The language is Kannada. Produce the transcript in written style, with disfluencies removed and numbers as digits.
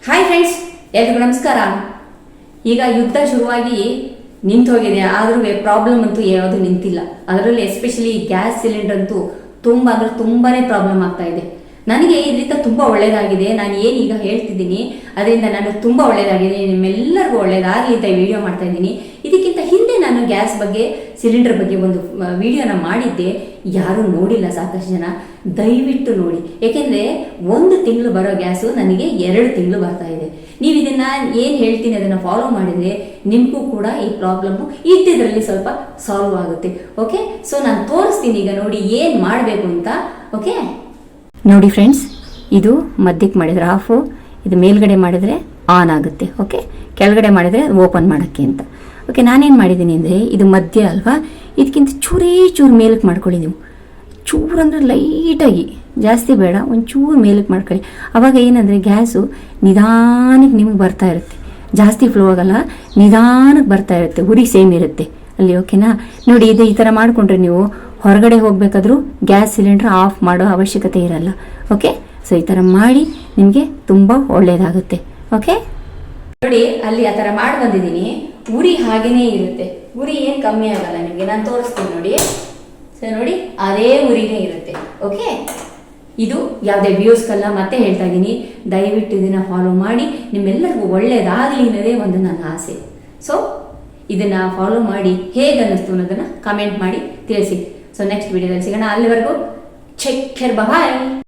ಹಾಯ್ ಫ್ರೆಂಡ್ಸ್, ಎಲ್ರಿಗೂ ನಮಸ್ಕಾರ. ಈಗ ಯುದ್ಧ ಶುರುವಾಗಿ ನಿಂತು ಹೋಗಿದೆ, ಆದ್ರೂ ಪ್ರಾಬ್ಲಮ್ ಅಂತೂ ಯಾವುದು ನಿಂತಿಲ್ಲ. ಅದರಲ್ಲಿ ಎಸ್ಪೆಷಲಿ ಗ್ಯಾಸ್ ಸಿಲಿಂಡರ್ ಅಂತೂ ತುಂಬಾನೇ ಪ್ರಾಬ್ಲಮ್ ಆಗ್ತಾ ಇದೆ. ನನಗೆ ಇದರಿಂದ ತುಂಬ ಒಳ್ಳೆಯದಾಗಿದೆ. ನಾನು ಏನೀಗ ಹೇಳ್ತಿದ್ದೀನಿ ಅದರಿಂದ ನನಗೆ ತುಂಬ ಒಳ್ಳೆಯದಾಗಿದೆ, ನಿಮ್ಮೆಲ್ಲರಿಗೂ ಒಳ್ಳೆಯದಾಗಲಿ ಅಂತ ವಿಡಿಯೋ ಮಾಡ್ತಾ ಇದ್ದೀನಿ. ಇದಕ್ಕಿಂತ ಹಿಂದೆ ನಾನು ಗ್ಯಾಸ್ ಬಗ್ಗೆ, ಸಿಲಿಂಡರ್ ಬಗ್ಗೆ ಒಂದು ವಿಡಿಯೋನ ಮಾಡಿದ್ದೆ. ಯಾರೂ ನೋಡಿಲ್ಲ ಸಾಕಷ್ಟು ಜನ. ದಯವಿಟ್ಟು ನೋಡಿ, ಏಕೆಂದರೆ 1 ತಿಂಗಳು ಬರೋ ಗ್ಯಾಸು ನನಗೆ 2 ತಿಂಗಳು ಬರ್ತಾ ಇದೆ. ನೀವು ಇದನ್ನು ಏನು ಹೇಳ್ತೀನಿ ಅದನ್ನು ಫಾಲೋ ಮಾಡಿದರೆ ನಿಮಗೂ ಕೂಡ ಈ ಪ್ರಾಬ್ಲಮ್ಮು ಇದ್ದಿದ್ರಲ್ಲಿ ಸ್ವಲ್ಪ ಸಾಲ್ವ್ ಆಗುತ್ತೆ. ಓಕೆ, ಸೊ ನಾನು ತೋರಿಸ್ತೀನಿ ಈಗ ನೋಡಿ ಏನು ಮಾಡಬೇಕು ಅಂತ. ಓಕೆ ನೋಡಿ ಫ್ರೆಂಡ್ಸ್, ಇದು ಮಧ್ಯಕ್ಕೆ ಮಾಡಿದರೆ ಆಫು, ಇದು ಮೇಲ್ಗಡೆ ಮಾಡಿದರೆ ಆನ್ ಆಗುತ್ತೆ. ಓಕೆ, ಕೆಳಗಡೆ ಮಾಡಿದರೆ ಓಪನ್ ಮಾಡೋಕ್ಕೆ ಅಂತ. ಓಕೆ, ನಾನೇನು ಮಾಡಿದ್ದೀನಿ ಅಂದರೆ ಇದು ಮಧ್ಯ ಅಲ್ವಾ, ಇದಕ್ಕಿಂತ ಚೂರು ಮೇಲಕ್ಕೆ ಮಾಡ್ಕೊಳ್ಳಿ. ನೀವು ಚೂರು ಅಂದರೆ ಲೈಟಾಗಿ, ಜಾಸ್ತಿ ಬೇಡ, ಒಂಚೂರು ಮೇಲಕ್ಕೆ ಮಾಡ್ಕೊಳ್ಳಿ. ಆವಾಗ ಏನಂದರೆ ಗ್ಯಾಸು ನಿಧಾನಕ್ಕೆ ನಿಮಗೆ ಬರ್ತಾ ಇರುತ್ತೆ, ಜಾಸ್ತಿ ಫ್ಲೋ ಆಗಲ್ಲ, ನಿಧಾನಕ್ಕೆ ಬರ್ತಾ ಇರುತ್ತೆ, ಉರಿ ಸೇಮ್ ಇರುತ್ತೆ ಅಲ್ಲಿ. ಓಕೆನಾ, ನೋಡಿ ಇದು ಈ ಥರ ಮಾಡಿಕೊಂಡ್ರೆ ನೀವು ಹೊರಗಡೆ ಹೋಗಬೇಕಾದ್ರೂ ಗ್ಯಾಸ್ ಸಿಲಿಂಡರ್ ಆಫ್ ಮಾಡೋ ಅವಶ್ಯಕತೆ ಇರಲ್ಲ. ಓಕೆ, ಸೊ ಈ ಥರ ಮಾಡಿ ನಿಮಗೆ ತುಂಬ ಒಳ್ಳೆಯದಾಗುತ್ತೆ. ಓಕೆ ನೋಡಿ, ಅಲ್ಲಿ ಆ ಥರ ಮಾಡಿ ಬಂದಿದ್ದೀನಿ. ಉರಿ ಹಾಗೇನೇ ಇರುತ್ತೆ, ಉರಿ ಏನು ಕಮ್ಮಿ ಆಗಲ್ಲ ನಿಮಗೆ. ನಾನು ತೋರಿಸ್ತೀನಿ ನೋಡಿ. ಸೊ ನೋಡಿ, ಅದೇ ಉರಿನೇ ಇರುತ್ತೆ. ಓಕೆ, ಇದು ಯಾವುದೇ ವ್ಯೂಸ್ಗೆಲ್ಲ ಮತ್ತೆ ಹೇಳ್ತಾ ಇದ್ದೀನಿ, ದಯವಿಟ್ಟು ಇದನ್ನು ಫಾಲೋ ಮಾಡಿ, ನಿಮ್ಮೆಲ್ಲರಿಗೂ ಒಳ್ಳೆಯದಾಗಲಿ ಅನ್ನೋದೇ ಒಂದು ನನ್ನ ಆಸೆ. ಸೊ ಇದನ್ನು ಫಾಲೋ ಮಾಡಿ ಹೇಗೆ ಅನ್ನಿಸ್ತು ಅನ್ನೋದನ್ನು ಕಮೆಂಟ್ ಮಾಡಿ ತಿಳಿಸಿ. ಸೊ ನೆಕ್ಸ್ಟ್ ವಿಡಿಯೋದಲ್ಲಿ ಸಿಗೋಣ. ಅಲ್ಲಿವರೆಗೂ ಟೇಕ್ ಕೇರ್, ಬಾಯ್.